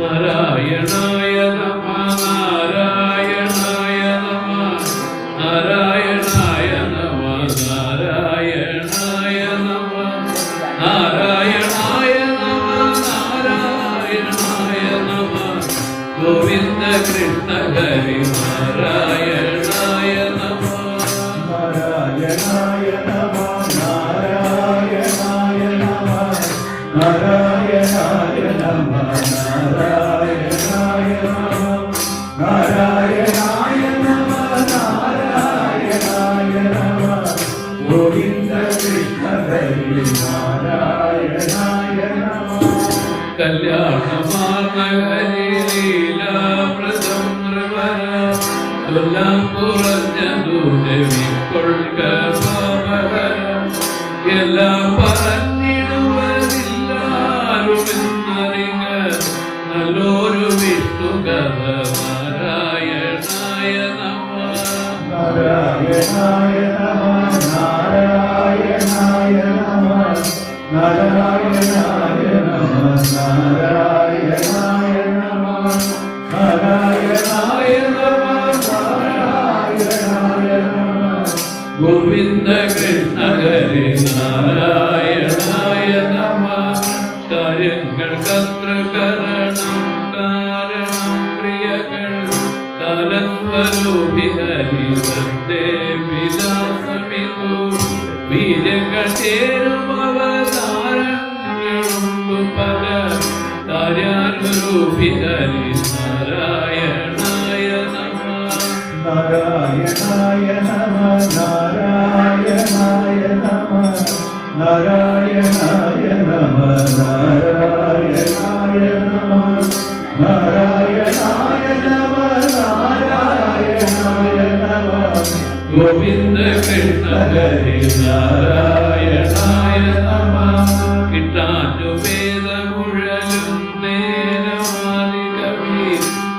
നാരായണായ നമഃ നാരായണായ നമഃ നാരായണായ നമഃ നാരായണായ നമഃ നാരായണായ നമഃ നാരായണായ നമഃ ഗോവിന്ദ കൃഷ്ണ ഹരി നാരായണായ നമഃ നാരായണായ നമഃ നാരായണായ നമഃ നാരായണായ നമഃ നാരായണായ നമഃ നാരായണായ നമഃ നാരായണായ നമഃ ഗോവിന്ദ കൃഷ്ണ ഹരി നാരായണായ നമഃ കല്യാണമാർന്ന ഹരി ലീലാപ്രദം നൃപര എല്ലാം കുറഞ്ഞതു രവിക്കൊള്ളുക പാപഹരം എല്ലാം പറഞ്ഞിടുവതില്ലാരുമെന്നറിഞ്ഞ നല്ലൊരു വിഷ്ണുകഥ നാരായണായ നമഃ നാരായണായ നമഃ നാരായണായ നമഃ നാരായണായ നമഃ നാരായണായ നമഃ നാരായണായ നമഃ നാരായണായ നമഃ ഗോവിന്ദ കൃഷ്ണ ഹരി നാരായണായ നമഃ കാര്യങ്ങൾ കർത്തൃകരണം കാരണം പ്രിയകൾ കാലസ്വരൂപി ഹരി വന്ദേ വിലാസമിതു വീരങ്ങൾ ചേരും അവതാരങ്ങളുണ്ടു പല കാര്യാനുരൂപി ഹരി നാരായണായ നമഃ നാരായണായ നമഃ നാരായണായ നമഃ നാരായണായ നമഃ നാരായണായ നമഃ നാരായണായ നമഃ നാരായണായ നമഃ ഗോവിന്ദ കൃഷ്ണ ഹരി നാരായണായ നമഃ കിട്ടാറ്റുവേദമുഴലും നേരമാതി കവി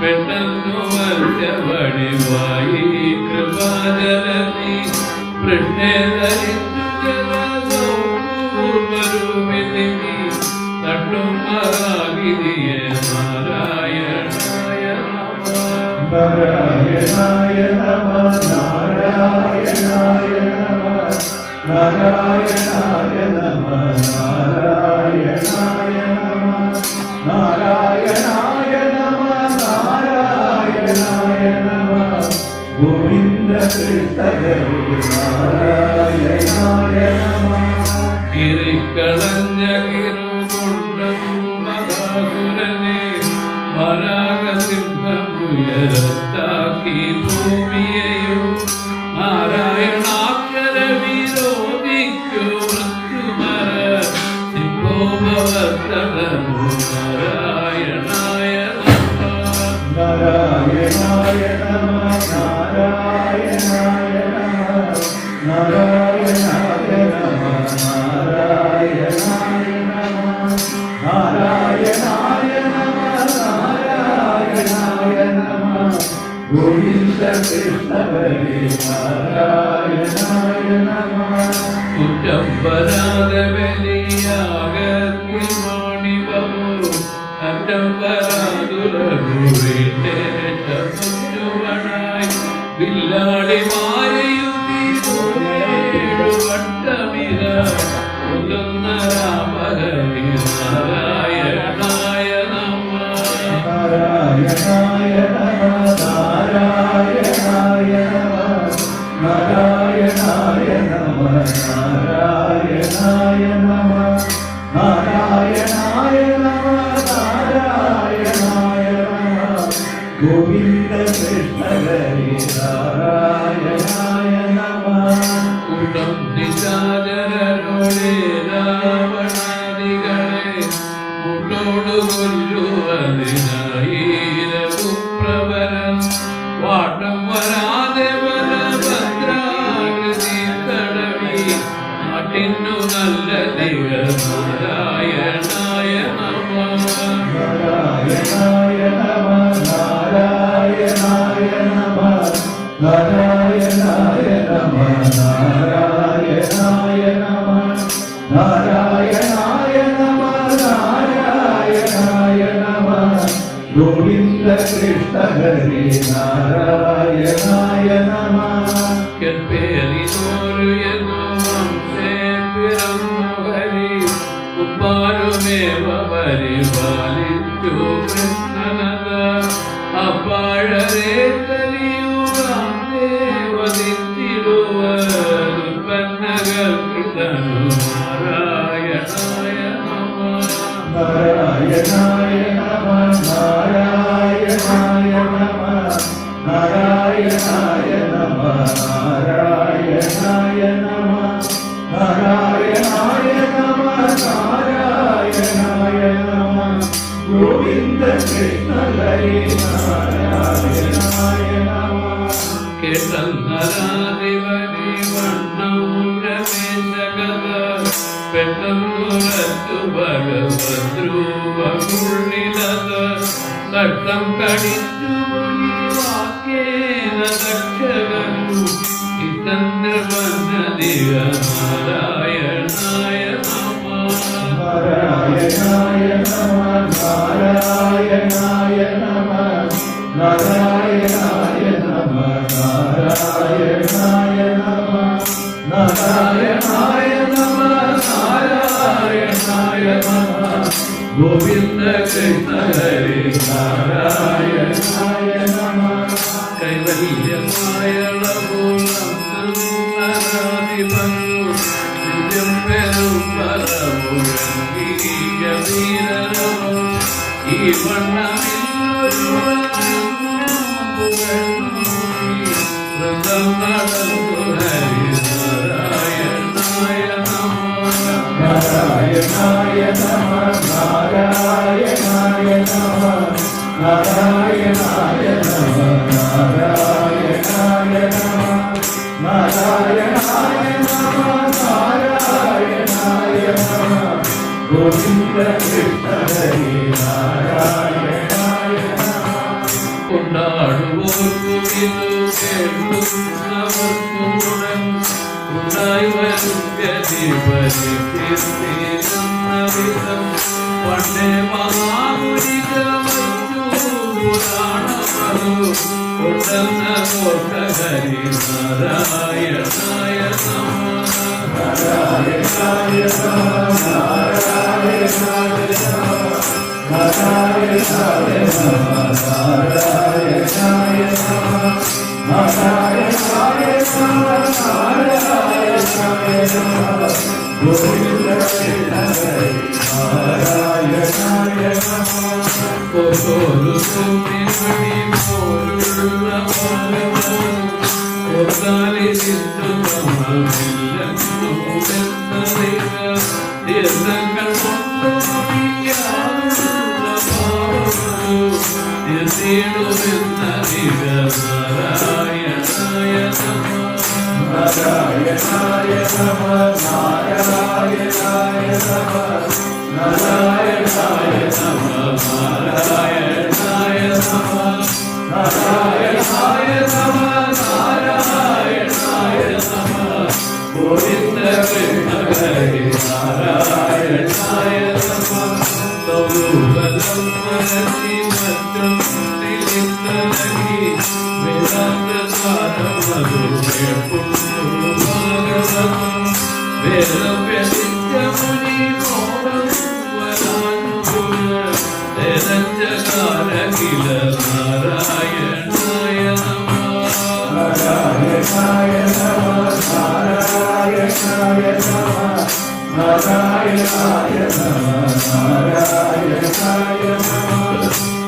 പെട്ടെന്നു വല്യവടിവായി കൃപാജലനി കൃഷ്ണേ ധരിച്ചു ജലസൗരൂപരൂപിണി തട്ടും മഹാഗിരിയെ നാരായണായ നമഃ നാരായണായ നമഃ നാരായണായ നമഃ നാരായണായ നമഃ നാരായണായ നമഃ നാരായണായ നമഃ നാരായണായ നമഃ ഗോവിന്ദ കൃഷ്ണ ഹരി നാരായണായ നമഃ കിരിക്കളഞ്ഞ കിരുകൊണ്ടും മഹാസുരനെ വരാഗസിംഹമുയരത്താക്കി ഭൂമിയെയോ നാരായണാക്ഷര വിരോധിക്കു മൃത്യുമര സിംഹോഭവത്തനമോ നാരായണായ നമഃ നാരായണായ നമഃ നാരായണായ നമഃ നാരായണായ നമഃ നാരായണായ നമഃ നാരായണായ നമഃ നാരായണായ നമഃ ഗോവിന്ദ കൃഷ്ണ ഹരി നാരായണായ നമഃ കുറ്റം വരാതെ ബലിയാകത്തിൽ മണിവമു അറ്റം വരാതുരൂരിട്ടേറ്റുവണായി വില്ലാളി മാറിയുവട്ടമിര കൊല്ലുന്ന രാമഹരി നാരായണായ നമഃ നാരായണായ നമഃ നാരായണായ നമഃ നാരായണായ നമഃ നാരായണായ നമഃ നാരായണായ നമഃ നാരായണായ നമഃ ഗോവിന്ദ കൃഷ്ണ ഹരി നാരായണായ നമഃ കൂട്ടം നിശാചരരോടെ രാവണാദികളെ മുട്ടോടു കൊല്ലുവതിനായി രഘുപ്രവരൻ വാട്ടം വരാതെ ബലഭദ്രാകൃതി തടവി പേരിനോരു എന്നും ഹരി ഉപ്പാരുമേവ പരിപാലിച്ചു കൃഷ്ണനത അപ്പാഴരേ കലിയുഗം ദേവതിത്തിടുവൽപ്പന്നകൾ കൃതനു നാരായണായ നമ നാരായണായ നമ നാരായണായ നമ നാരായണായ നമ നാരായണായ നമ നാരായണായ നമ നാരായണായ നമ ഗോവിന്ദ കൃഷ്ണ ഹരി നാരായണായ നമ കേട്ടന്നരാധിപതി വണ്ണം രമേശകഥ പെട്ടെന്നുറച്ചു ഭഗവദ്രൂപുള്ളിലത് തട്ടം കടിച്ചു വാക്കേന ദക്ഷകനു ഇതന്ത്രവന്നതിക നാരായണായ നമ നാരായണായ നമ നാരായണായ നമ നാരായണായ നമ നാരായണായ നമ നാരായണായ നമ നാരായണായ നമ ഗോവിന്ദ കൃഷ്ണ ഹരി നാരായണായ നമ കൈവല്യമായ ഈ വണ്ണമില്ലൊരു നാരായണായ നമ നാരായണായ നമ നാരായണായ നമ നാരായണായ നമ നാരായണായ നമ നാരായണായ നമ നാരായണായ നമ ഗോവിന്ദ കൃഷ്ണ ഹരി നാരായണായ നമ കൊണ്ടാടുവോർക്കുമിതു കേൾക്കുന്നവർക്കുടൻ ഉണ്ടായി വരും ഗതിപരിതീർന്നവിധം പണ്ടേ മഹാമുനികമറ്റു പുരാണമതു കൊണ്ടെന്ന കോട്ടഹരി നാരായണായ നമ നാരായണായ നമ നാരായണായ നമ നാരായണായ നമ നാരായണായ നമ നാരായണായ നമ നാരായണായ നമ ഗോവിന്ദ കൃഷ്ണ ഹരി നാരായണായ നമ ഒരു സൂര്യമണി പോലുള്ള പാലവും ഒന്നാലി തീർത്ഥങ്ങൾ നാരായണായ നമ നാരായണായ നമ നാരായണായ നമ നാരായണായ നമ നാരായണായ നമ നാരായണായ നമ നാരായണായ നമ ഗോവിന്ദ കൃഷ്ണ ഹരി നാരായണായ നമ സൗരൂപലം മനസി മറ്റും നിലിത്തലി വേദാന്തസാരമതു കേൾക്കുന്നു വേദവ്യതിത്യമുനി മോഹം വരാനുകൂല വേദഞ്ചകാരകില നാരായണായ നമ നാരായണായ നമ നാരായണായ നമ നാരായണായ നമ നാരായണായ നമ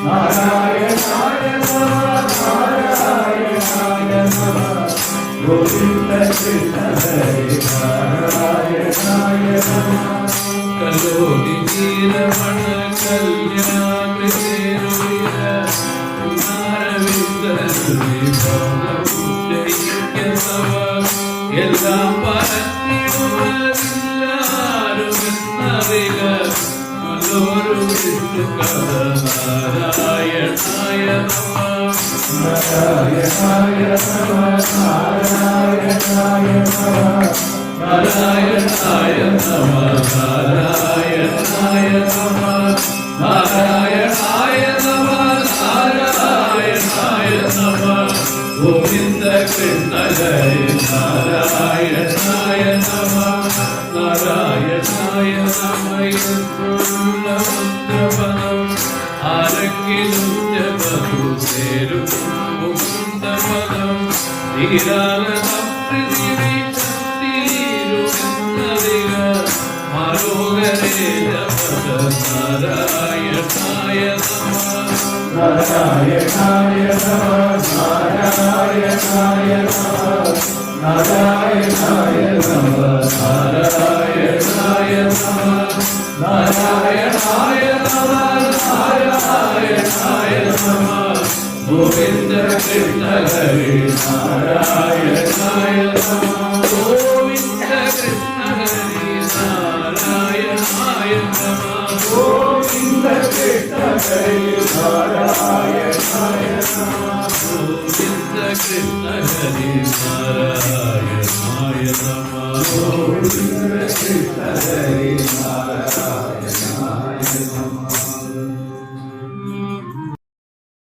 നാരായണായ നമ നാരായണായ നമ ഗോവിന്ദ കൃഷ്ണ ഹരി നാരായണായ നമ കലോടി നീലമണ കല്യാണ എല്ലാം പറഞ്ഞിടുവതില്ലാരുമെന്നറിക നല്ലൊരു വിഷ്ണു കഥ നാരായണായ നമ നാരായണായ നമ നാരായണായ നമ നാരായണായ നമ നാരായണായ നമ നാരായണായ നമ നാരായണായ നമ ഗോവിന്ദ കൃഷ്ണ ഹരി നാരായണായ നമ നാരായണായ നമയുള്ള മന്ത്രപദം ആരെങ്കിലും ജപതു ചേരും മുകുന്ദപദം തീരാലം പൃഥിവി ശക്തിരുന്നതിക മരോഗരേ ജപത നാരായണായ നമ നാരായണായ നമഃ നാരായണായ നമഃ നാരായണായ നമഃ നാരായണായ നമ നാരായണായ നമ നാരായണായ നമ ഗോവിന്ദ കൃഷ്ണ ഹരി നാരായണായ നമ ഗോവിന്ദ കൃഷ്ണ ഹരി നാരായണായ നമ ഗോവിന്ദ കൃഷ്ണ ഹരി നാരായണായ നമഃ ഗോവിന്ദ കൃഷ്ണ ഹരി നാരായണായ നമ ഗോവിന്ദ കൃഷ്ണ ഹരി നാരായണായ